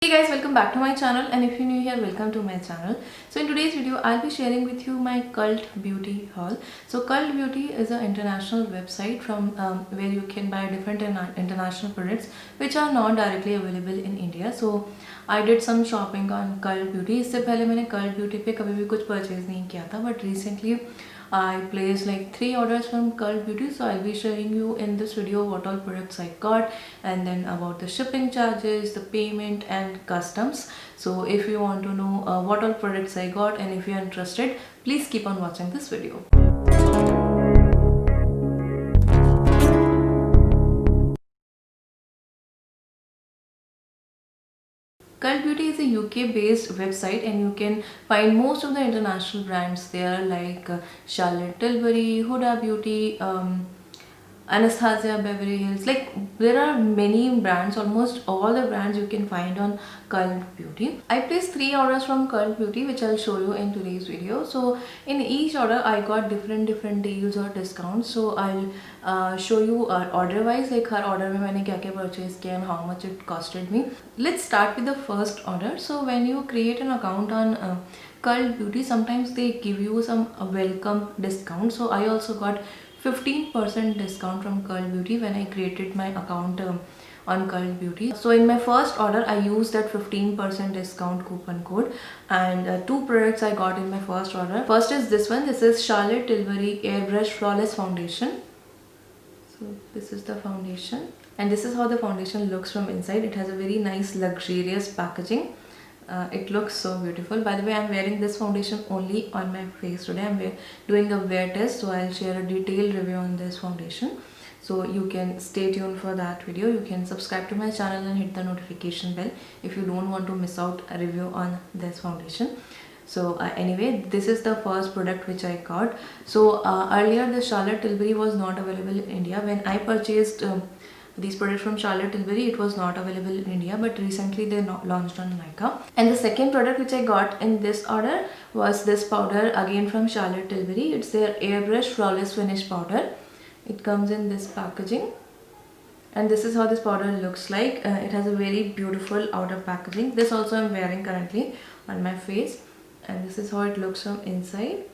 Hey guys, welcome back to my channel, and if you're new here, welcome to my channel. So in today's video I'll be sharing with you my Cult Beauty haul. So Cult Beauty is an international website from where you can buy different international products which are not directly available in India. So I did some shopping on Cult Beauty. इससे पहले मैंने Cult Beauty पे कभी भी कुछ purchase नहीं किया था, but recently I placed like 3 orders from Cult Beauty, so I'll be sharing you in this video what all products I got, and then about the shipping charges, the payment and customs. So if you want to know what all products I got and if you're interested, please keep on watching this video. Cult Beauty is a UK based website and you can find most of the international brands there like Charlotte Tilbury, Huda Beauty, Anastasia Beverly Hills. Like there are many brands, almost all the brands you can find on Cult Beauty. I placed 3 orders from Cult Beauty which I'll show you in today's video. So in each order I got different deals or discounts. So I'll show you order wise, like her order में मैंने क्या क्या purchase किया and how much it costed me. Let's start with the first order. So when you create an account on Cult Beauty, sometimes they give you some welcome discount. So I also got 15% discount from Cult Beauty when I created my account on Cult Beauty. So in my first order I used that 15% discount coupon code, and 2 products I got in my first order. First is this one. This is Charlotte Tilbury Airbrush Flawless Foundation. So this is the foundation, and this is how the foundation looks from inside. It has a very nice luxurious packaging. It looks so beautiful. By the way, I'm wearing this foundation only on my face today. I'm doing a wear test, so I'll share a detailed review on this foundation. So you can stay tuned for that video. You can subscribe to my channel and hit the notification bell if you don't want to miss out a review on this foundation. So anyway, this is the first product which I got. So earlier the Charlotte Tilbury was not available in India. When I purchased these products from Charlotte Tilbury, it was not available in India, but recently they launched on Nykaa. And the second product which I got in this order was this powder, again from Charlotte Tilbury. It's their Airbrush Flawless Finish powder. It comes in this packaging, and this is how this powder looks like. It has a very beautiful outer packaging. This also I'm wearing currently on my face, and this is how it looks from inside.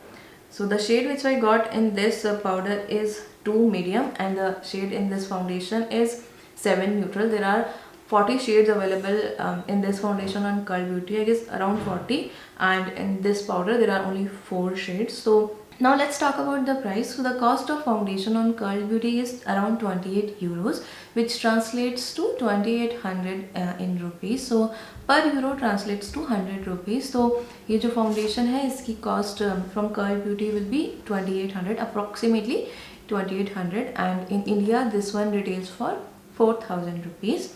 So the shade which I got in this powder is 2 medium, and the shade in this foundation is 7 neutral. There are 40 shades available in this foundation on Cult Beauty, I guess around 40, and in this powder there are only 4 shades. So now let's talk about the price. So the cost of foundation on Cult Beauty is around 28 euros, which translates to 2800 in rupees. So per euro translates to 100 rupees. So ये जो foundation है इसकी cost from Cult Beauty will be 2800, approximately 2800, and in India this one retails for 4000 rupees.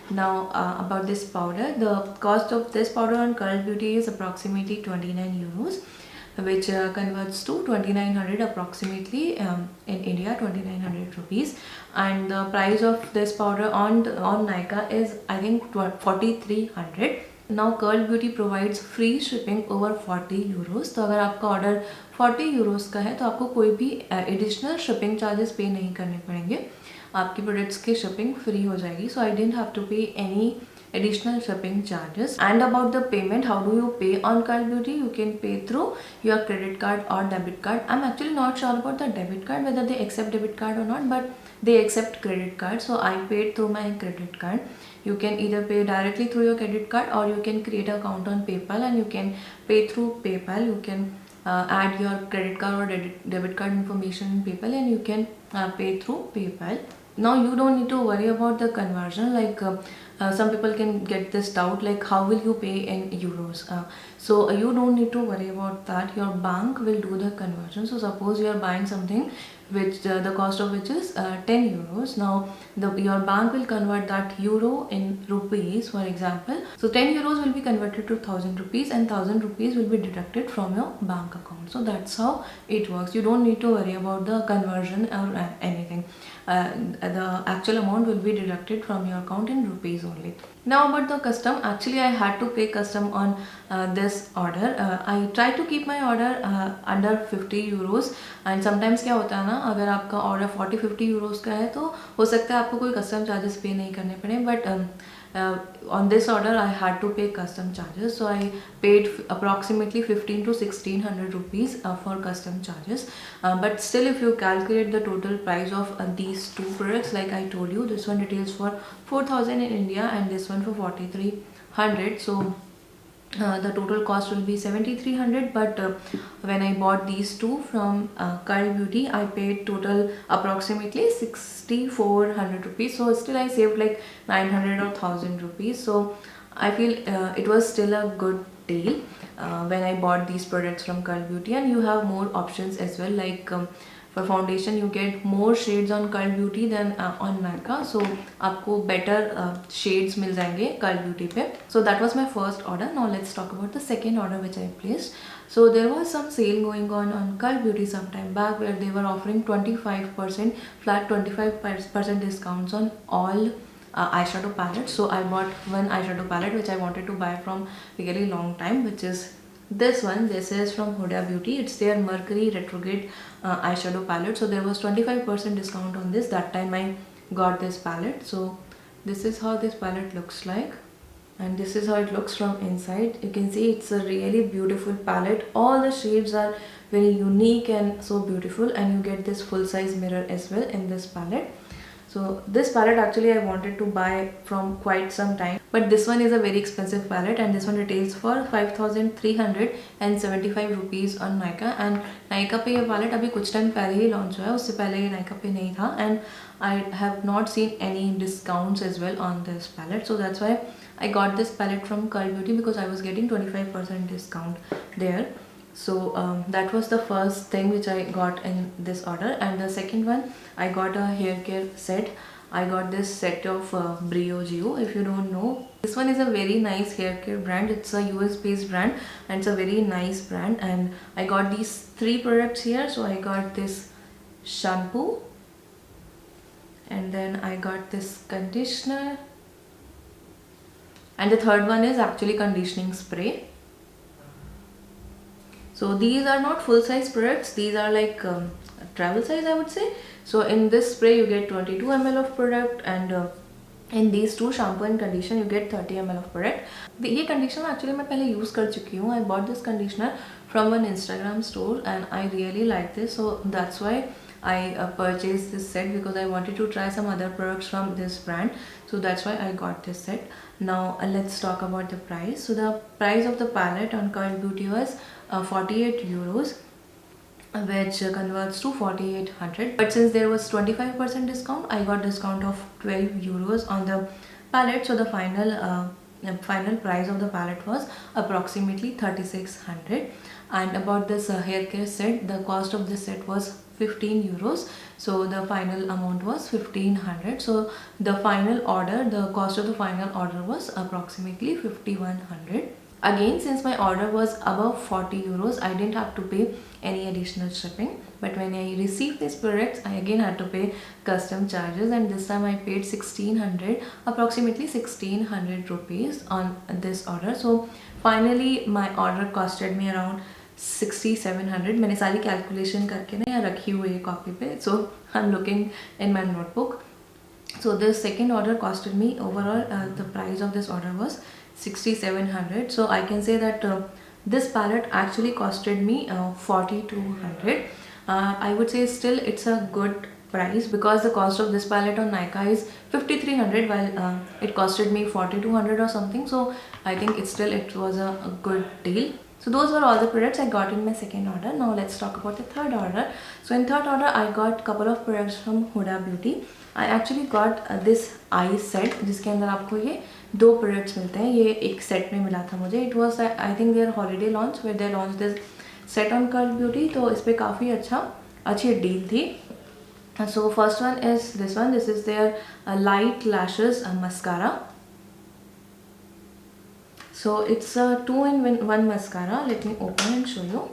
Now about this powder, the cost of this powder on Cult Beauty is approximately 29 euros, which converts to 2900 approximately in India, 2900 rupees. And the price of this powder on Nykaa is I think 4300. Now Cult Beauty provides free shipping over 40 euros. तो अगर आपका order 40 euros का है तो आपको कोई भी additional shipping charges पे नहीं करने पड़ेंगे. आपकी प्रोडक्ट्स की शिपिंग फ्री हो जाएगी. सो आई डिडंट हैव टू पे any additional shipping charges. And about the payment, how do you pay on Cult Beauty? You can pay through your credit card or debit card. I'm actually not sure about the debit card, whether they accept debit card or not, but they accept credit card. So I paid through my credit card. You can either pay directly through your credit card, or you can create an account on PayPal and you can pay through PayPal. You can add your credit card or debit card information in PayPal, and you can pay through PayPal. Now you don't need to worry about the conversion. Like some people can get this doubt, like how will you pay in euros? So you don't need to worry about that. Your bank will do the conversion. So suppose you are buying something which the cost of which is 10 euros. Now your bank will convert that euro in rupees, for example. So 10 euros will be converted to 1000 rupees, and 1000 rupees will be deducted from your bank account. So that's how it works. You don't need to worry about the conversion or anything. The actual amount will be deducted from your account in rupees only. Now about the custom, actually I had to pay custom on this order. I try to keep my order under 50 euros, and sometimes क्या होता है ना, अगर आपका order 40-50 euros का है तो हो सकता है आपको कोई custom charges pay नहीं करने पड़े, but on this order I had to pay custom charges, so I paid approximately 15 to 1600 rupees for custom charges. But still, if you calculate the total price of these two products, like I told you, this one retails for 4000 in India and this one for 4300. So the total cost will be 7300, but when I bought these two from Curl Beauty, I paid total approximately 6400 rupees. So still I saved like 900 or 1000 rupees. So I feel it was still a good deal when I bought these products from Curl Beauty. And you have more options as well, like for foundation you get more shades on Curl Beauty than on Nykaa, so आपको better shades मिल जाएंगे Curl Beauty पे. So that was my first order. Now let's talk about the second order which I placed. So there was some sale going on Curl Beauty some time back, where they were offering 25% flat 25% discounts on all eyeshadow palettes. So I bought one eyeshadow palette which I wanted to buy from really long time, which is this one. This is from Huda Beauty. It's their Mercury Retrograde eyeshadow palette. So there was 25% discount on this. That time I got this palette. So this is how this palette looks like, and this is how it looks from inside. You can see it's a really beautiful palette. All the shades are very unique and so beautiful, and you get this full size mirror as well in this palette. So this palette actually I wanted to buy from quite some time, but this one is a very expensive palette, and this one retails for 5375 rupees on Nykaa. And Nykaa पे ये palette अभी कुछ time पहले ही launch हुआ है, उससे पहले ये Nykaa पे नहीं था, and I have not seen any discounts as well on this palette. So that's why I got this palette from Curl Beauty, because I was getting 25% discount there. So that was the first thing which I got in this order. And the second one, I got a hair care set. I got this set of Brio Geo. If you don't know, this one is a very nice hair care brand. It's a US based brand, and it's a very nice brand. And I got these three products here. So I got this shampoo, and then I got this conditioner, and the third one is actually conditioning spray. So these are not full size products, these are like travel size, I would say. So in this spray you get 22 ml of product, and in these two, shampoo and conditioner, you get 30 ml of product. ये conditioner actually मैं पहले use कर चुकी हूँ. I bought this conditioner from an Instagram store and I really like this, so that's why I purchased this set, because I wanted to try some other products from this brand. So that's why I got this set. Now let's talk about the price. So the price of the palette on Curl Beauty was 48 euros, which converts to 4800. But since there was 25% discount, I got discount of 12 euros on the palette. So the final price of the palette was approximately 3600. And about this hair care set, the cost of this set was 15 euros. So the final amount was 1500. So the final order, the cost of the final order was approximately 5100. Again, since my order was above 40 euros, I didn't have to pay any additional shipping. But when I received these products, I again had to pay custom charges, and this time I paid 1600, approximately 1600 rupees on this order. So finally my order costed me around 6700. मैंने सारी calculation करके ना यहाँ रखी हुई है copy पे. So I'm looking in my notebook. So this second order costed me overall, the price of this order was 6700. So I can say that this palette actually costed me 4200. I would say still it's a good price, because the cost of this palette on Nykaa is 5300, while it costed me 4200 or something. So I think it was a good deal. So those were all the products I got in my second order. Now let's talk about the third order. So in third order, I got couple of products from Huda Beauty. I actually got this eye set, जिसके अंदर आपको ये दो products मिलते हैं. ये एक set में मिला था मुझे. It was I think their holiday launch, where they launched this set on Curl Beauty. तो इस पे काफ़ी अच्छी deal थी. So first one is this one. This is their light lashes mascara. So it's a 2-in-1 mascara. Let me open and show you.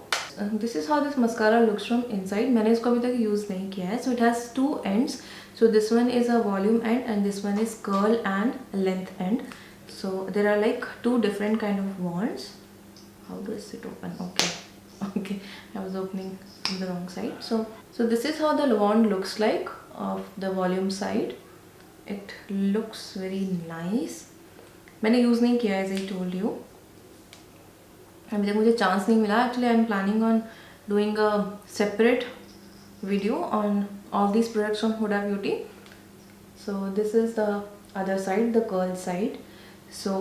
This is how this mascara looks from inside. मैंने इसको अभी तक use नहीं किया है. So it has two ends. So this one is a volume end and this one is curl and length end. So there are like two different kind of wands. How does it open? Okay, I was opening on the wrong side. So this is how the wand looks like of the volume side. It looks very nice. मैंने use नहीं किया as I told you, अभी तक मुझे chance नहीं मिला. Actually I am planning on doing a separate video on all these products from Huda Beauty. So this is the other side, the curl side. So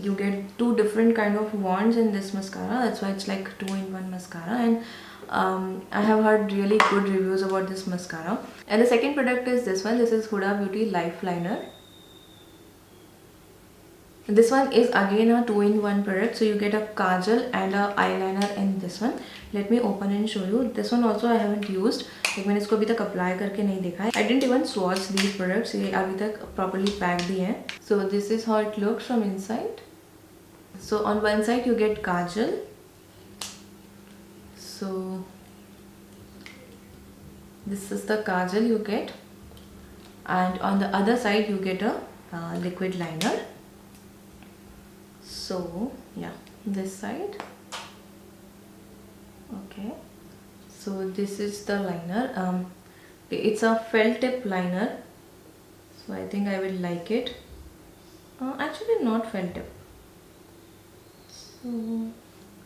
you get two different kind of wands in this mascara. That's why it's like 2-in-1 mascara. And I have heard really good reviews about this mascara. And the second product is this one. This is Huda Beauty Life Liner. This one is again a 2-in-1 product, so you get a kajal and a eyeliner in this one. Let me open and show you. This one also I haven't used, like मैंने इसको अभी तक apply करके नहीं देखा है. I didn't even swatch these products, ये अभी तक properly packed ही हैं. So this is how it looks from inside. So on one side you get kajal. So this is the kajal you get, and on the other side you get a liquid liner. So yeah, this side. Okay, so this is the liner. It's a felt tip liner, so I think I will like it. Actually not felt tip.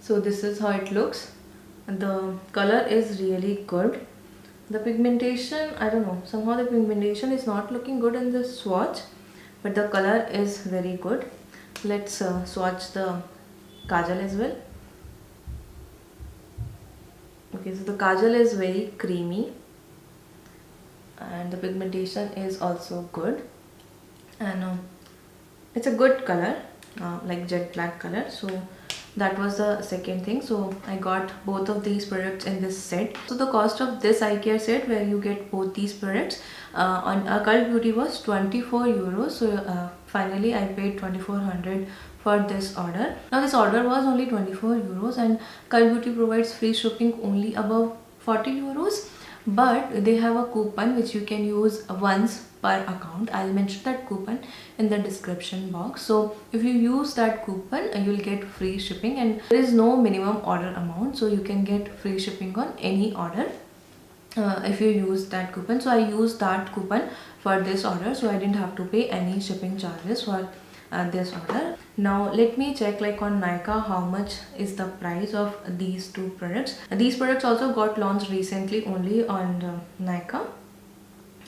So this is how it looks. The color is really good. The pigmentation, I don't know, somehow the pigmentation is not looking good in this swatch, but the color is very good. Let's swatch the kajal as well. Okay, so the kajal is very creamy and the pigmentation is also good, and it's a good color, like jet black color. So that was the second thing. So I got both of these products in this set. So the cost of this eye care set where you get both these products on Cult Beauty was 24 euros. So finally I paid 2400 for this order. Now this order was only 24 euros and Cult Beauty provides free shipping only above 40 euros. But they have a coupon which you can use once per account. I'll mention that coupon in the description box. So if you use that coupon, you'll get free shipping, and there is no minimum order amount, so you can get free shipping on any order if you use that coupon. So I used that coupon for this order, so I didn't have to pay any shipping charges for this order. Now let me check, like on Nykaa, how much is the price of these two products. These products also got launched recently only on Nykaa,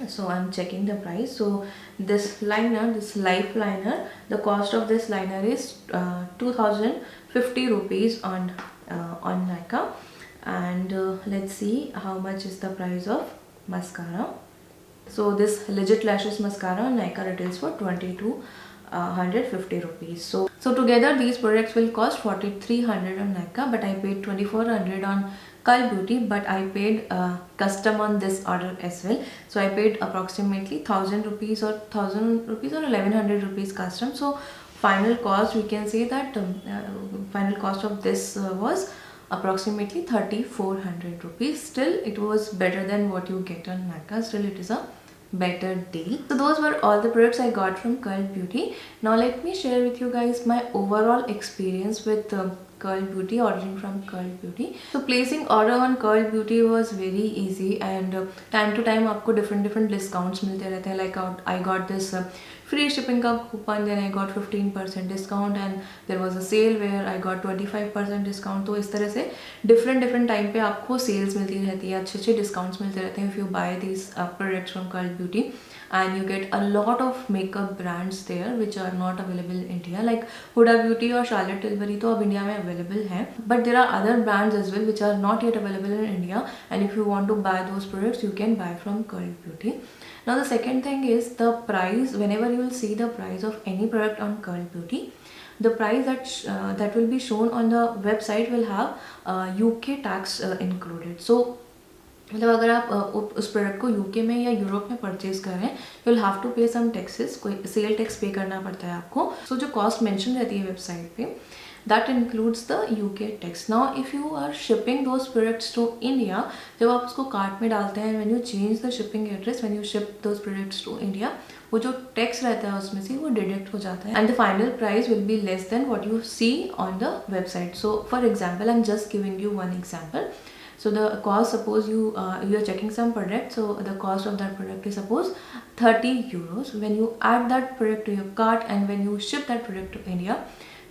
so I'm checking the price. So this liner, this life liner, the cost of this liner is 2050 rupees on Nykaa. And let's see how much is the price of mascara. So this Legit Lashes mascara on Nykaa retails for 2250 rupees. So together these products will cost 4300 on Nykaa, but I paid 2400 on Cult Beauty, but I paid custom on this order as well. So I paid approximately 1000 rupees or 1100 rupees custom. So final cost, we can say that final cost of this was approximately 3400 rupees. Still it was better than what you get on Nykaa. Still it is a better deal. So those were all the products I got from Cult Beauty. Now let me share with you guys my overall experience with Cult Beauty, ordering from Cult Beauty. So placing order on Cult Beauty was very easy, and time to time आपको different discounts मिलते रहते हैं. Like I got this free shipping का coupon, then I got 15% discount, and there was a sale where I got 25% discount. तो इस तरह से different time पे आपको sales मिलती रहती है, अच्छे discounts मिलते रहते हैं if you buy these products from Cult Beauty. And you get a lot of makeup brands there which are not available in India, like Huda Beauty or Charlotte Tilbury तो अब India में available हैं, but there are other brands as well which are not yet available in India, and if you want to buy those products you can buy from Cult Beauty. Now the second thing is the price. Whenever you will see the price of any product on Cult Beauty, the price that will be shown on the website will have UK tax included. So मतलब अगर आप उस product को UK में या Europe में purchase कर रहे हैं, यू विल हैव टू पे सम टैक्सेस, कोई सेल टैक्स पे करना पड़ता है आपको. सो जो कॉस्ट मेंशन रहती है वेबसाइट पे, that includes the UK tax. Now if you are shipping those products to India, जब आप उसको कार्ट में डालते हैं, when you change the shipping address, when you ship those products to India, वो जो टैक्स रहता है उसमें से वो डिडक्ट हो जाता है, and the final price will be less than what you see on the website. So for example, I am just giving you one example. So the cost, suppose you are checking some product, so the cost of that product is suppose 30 euros. When you add that product to your cart and when you ship that product to India,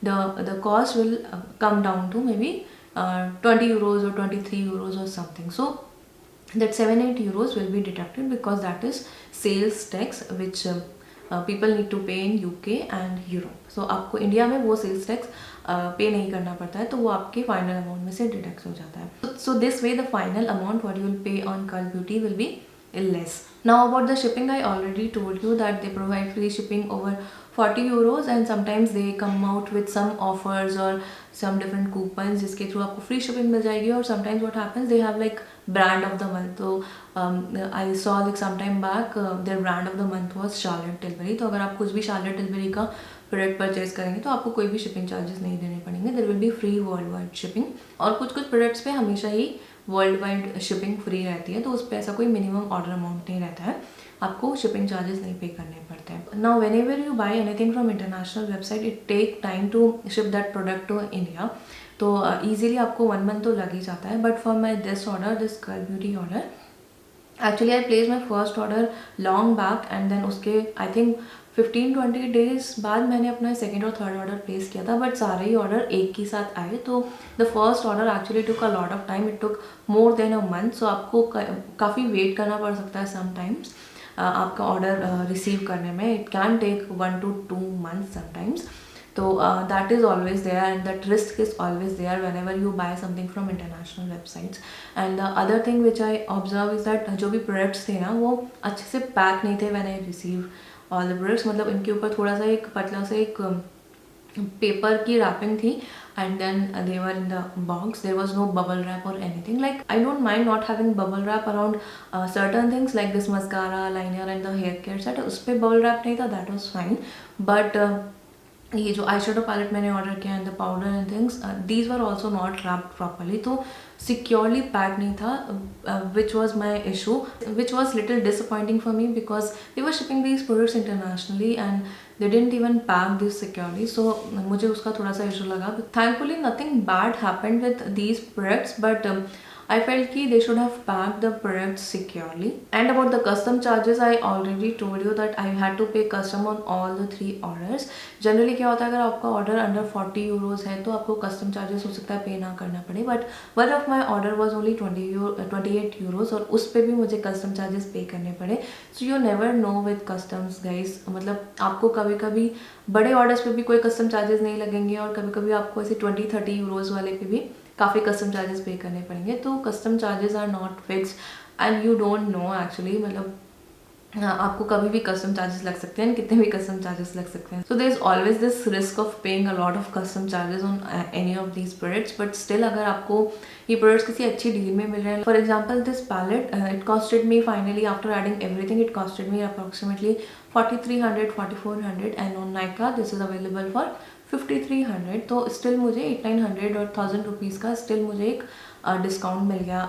the cost will come down to maybe 20 euros or 23 euros or something. So that 7-8 euros will be deducted because that is sales tax which people need to pay in UK and Europe. So आपको India में वो sales tax पे नहीं करना पड़ता है, तो वो आपके फाइनल अमाउंट में से डिडक्ट हो जाता है. So this way the final amount what you will pay on curl beauty will be less. Now about the shipping, I already told you that they provide free shipping over 40 euros and sometimes they come out with some offers or some different coupons जिसके through आपको free shipping मिल जाएगी. और sometimes what happens, they have like brand of the month. तो I saw like some time back their brand of the month was Charlotte Tilbury. तो अगर आप कुछ भी Charlotte Tilbury का प्रोडक्ट परचेज करेंगे तो आपको कोई भी शिपिंग चार्जेस नहीं देने पड़ेंगे. There will be free worldwide shipping. और कुछ कुछ प्रोडक्ट्स पे हमेशा ही वर्ल्ड वाइड शिपिंग फ्री रहती है, तो उस पर ऐसा कोई मिनिमम ऑर्डर अमाउंट नहीं रहता है, आपको शिपिंग चार्जेस नहीं पे करने पड़ते हैं. Now whenever you buy anything from international website, it take time to ship that product to India. तो ईजिली आपको 1 month तो लग ही जाता है. But for my this order, this Curl Beauty order, actually I place my first order long back and then उसके I think 15-20 days बाद मैंने अपना सेकेंड और थर्ड ऑर्डर प्लेस किया था. बट सारे ही ऑर्डर एक ही साथ आए. तो the first order actually took a lot of time. It took more than a month. So आपको काफ़ी वेट करना पड़ सकता है समटाइम्स आपका ऑर्डर रिसीव करने में. It can take 1 to 2 months sometimes. तो that is always there and that risk is always there whenever you buy something from international websites. And the other thing which I observe is that जो भी products थे ना, वो अच्छे से pack नहीं थे when I receive all the products. मतलब इनके ऊपर थोड़ा सा एक पतला सा एक पेपर की रैपिंग थी and then they were in the box. There was no bubble wrap or anything. Like I don't mind not having bubble wrap around certain things like this mascara, liner and the hair care set. उस पर bubble wrap नहीं था, that was fine. But ये जो eye shadow palette मैंने order किया and the powder and things, these were also not wrapped properly. तो securely pack नहीं था, which was my issue, which was little disappointing for me because they were shipping these products internationally and they didn't even pack this securely. So मुझे उसका थोड़ा सा issue लगा. Thankfully nothing bad happened with these products, but I felt कि they should have packed the products securely. And about the custom charges, I already told you that I had to pay custom on all the 3 orders. Generally क्या होता है, अगर आपका order under 40 euros है तो आपको custom charges हो सकता है पे ना करना पड़े. But one of my order was only 28 euros और उस पर भी मुझे कस्टम चार्जेस पे करने पड़े. So you never know with customs guys. मतलब आपको कभी कभी बड़े ऑर्डर्स पे भी कोई कस्टम चार्जेस नहीं लगेंगे और कभी कभी आपको ऐसे 20-30 euros वाले पे भी काफ़ी कस्टम चार्जेस पे करने पड़ेंगे. तो custom charges are not fixed and you don't know actually. मतलब आपको कभी भी कस्टम चार्जेस लग सकते हैं, कितने भी कस्टम चार्जेस लग सकते हैं. So there is always this risk of paying a lot of custom charges on any of these products. But still अगर आपको ये प्रोडक्ट्स किसी अच्छी डील में मिल रहे हैं, for example this palette, it costed me finally after adding everything, it costed me approximately 4300-4400 and on Nykaa this is available for 5300. तो स्टिल मुझे 8900 और 1000 रुपीज़ का स्टिल मुझे एक डिस्काउंट मिल गया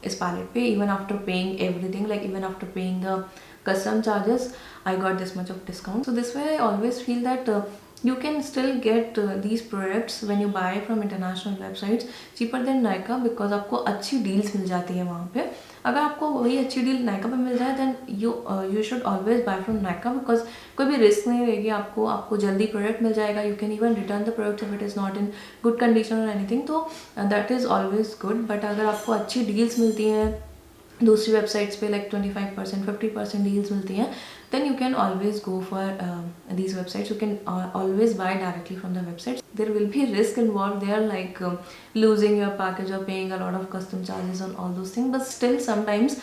इस पैलेट पे. Even after paying everything, like even after paying the custom charges, I got this much of discount. So this way I always feel that you can still get these products when you buy from international websites cheaper than Nykaa because आपको अच्छी deals मिल जाती है वहाँ पे. अगर आपको वही अच्छी डील Nykaa पे मिल जाए then you should always buy from Nykaa because कोई भी रिस्क नहीं रहेगी. आपको जल्दी प्रोडक्ट मिल जाएगा. You can even return the product if it is not in good condition or anything. तो that is always good. But अगर आपको अच्छी डील्स मिलती हैं दूसरी वेबसाइट्स पे लाइक 25% 50% डील्स मिलती हैं, then you can always go for these websites. You can always buy directly from the websites. There will be risk involved there, like losing your package or paying a lot of custom charges on all those things. But still, sometimes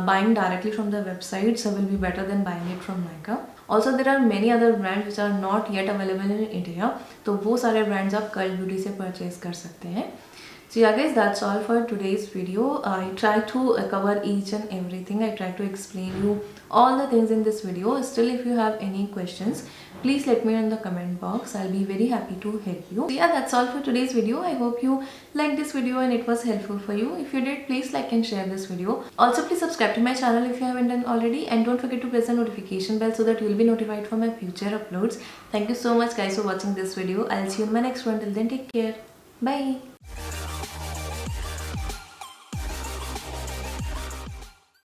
buying directly from the websites will be better than buying it from Nykaa. Also, there are many other brands which are not yet available in India. तो वो सारे brands आप curl beauty से purchase कर सकते हैं. So yeah guys, that's all for today's video. I try to cover each and everything. I try to explain you all the things in this video. Still, if you have any questions, please let me know in the comment box. I'll be very happy to help you. So yeah, that's all for today's video. I hope you liked this video and it was helpful for you. If you did, please like and share this video. Also, please subscribe to my channel if you haven't done already, and don't forget to press the notification bell so that you will be notified for my future uploads. Thank you so much guys for watching this video. I'll see you in my next one. Till then, take care. Bye.